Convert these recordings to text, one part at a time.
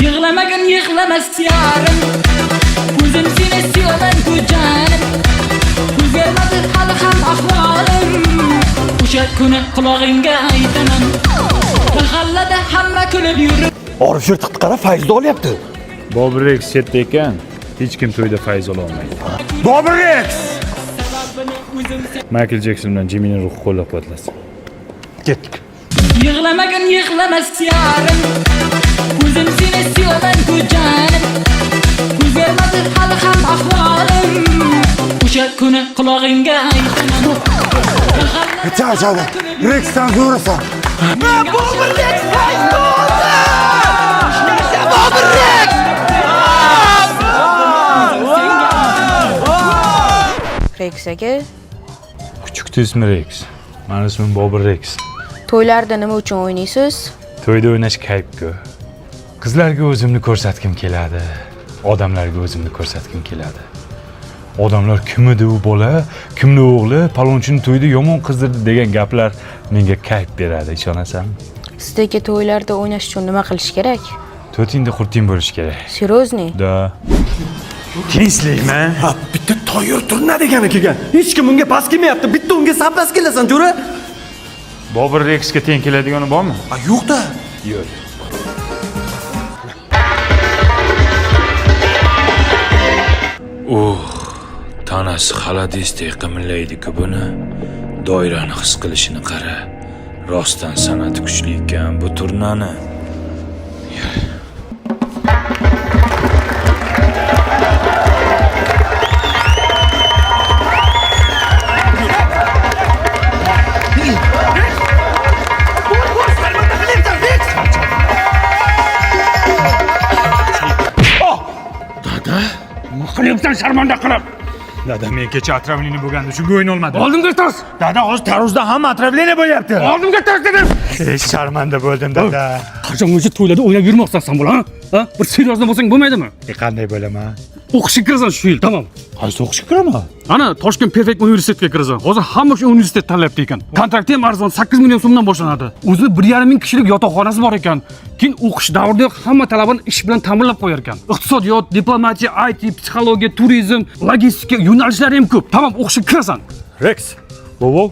Yığlamagin yığlamas yarim O'zim seni sevaman ku jonim O'zgarmadi hali ham ahvolim O'sha kuni qulog'ingga aytaman Mahallada hamma kulib yurib Orif yirtiqni qara, fayzni olyapti. Bobur Rex chetda ekan, hech kim to'yda fayz ola olmaydi. Bobur Rex! Michael Jackson bilan Jimmy'ning ruhi qo'llab-quvvatlasin. Ketdik. Yığlamagin yığlamas yarim O'zim seni sevaman ku jonim O'zgarmadi hali ham ahvolim O'sha kuni qulog'ingga aytaman Chaqchaqda. Rexdan zo'rasan. Bobur Rex fayz bo'ldi! Yasha Bobur Rex! Rex aka, Kuchukda ismi Rex. Meni ismim Bobur Rex. to'ylarda nima uchun o'ynaysiz? To'yda o'ynash kayf-ku. Qizlarga o'zimni ko'rsatkim keladi. Odamlarga o'zimni ko'rsatkim keladi. Odamlar kim edi u bola, kimni o'g'li, palonchining to'yida yomon qizdirdi degan gaplar menga kayf beradi, ishonasanmi? Sizdagi to'ylarda o'ynash uchun nima qilish kerak? To'tingda qurting bo'lish kerak. Seryozni? Da. Tinchlikmi? Ha, bitta toyir turna degani kelgan. Hech kim unga pas kelmayapti. Bitta unga sabas kelasan, jo'ra. Bobur Rexga teng keladigani bormi? Ha, yo'q-da. Yo'q. Tanasi xaladesdek qimillaydi-ku buni. Doirani his qilishini qara. Rostdan san'ati kuchli ekan bu turnani. Qilyapsan sharmanda qilib. Dada, men kecha atravlini bo'lganda shunga o'yin olmadim. Oldimga tors. Dada, hozir taruzda hamma atravlini bo'lyapti. Oldimga tors dedim. Sharmanda bo'ldim, dada. Qachon o'sha to'ylarda o'ynab yurmoqsansan bo'la, ha? Bir seryozni bo'lsang bo'lmaydimi? Qanday bo'laman? O'qishga kirasan shu yil, tamom. Qaysi o'qishga kiraman? Ana Toshkent Perfect universitetga kirasan. Hozir hamma shu universitet tanlayapti ekan. Kontrakti ham arzon 8 million so'mdan boshlanadi. O'zida 1,5 ming kishilik yotoqxonasi bor ekan. Keyin o'qish davrida hamma talabani ish bilan ta'minlab qo'yar ekan. Iqtisodiyot, diplomatiya, IT, psixologiya, turizm, logistika yo'nalishlari ham ko'p. Tamom, o'qishga kirasan. Rex. Bobo,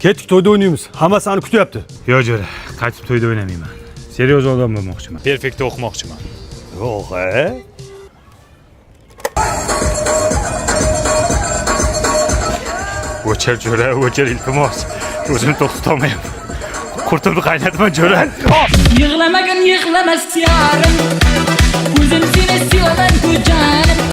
ketdik, to'yda o'ynaymiz. Hamma seni kutyapti. Yo'q, jo'ra. Qaytib to'yda o'ynamayman. Seryoz odam bo'lmoqchiman. Perfektda o'qimoqchiman. Yo'q, O'chir, jo'ra, o'chir, iltimos. O'zimni to'xtata olmayapman. Qurtulib qaynatma, jo'ra. Yığlamagin yığlamas yarim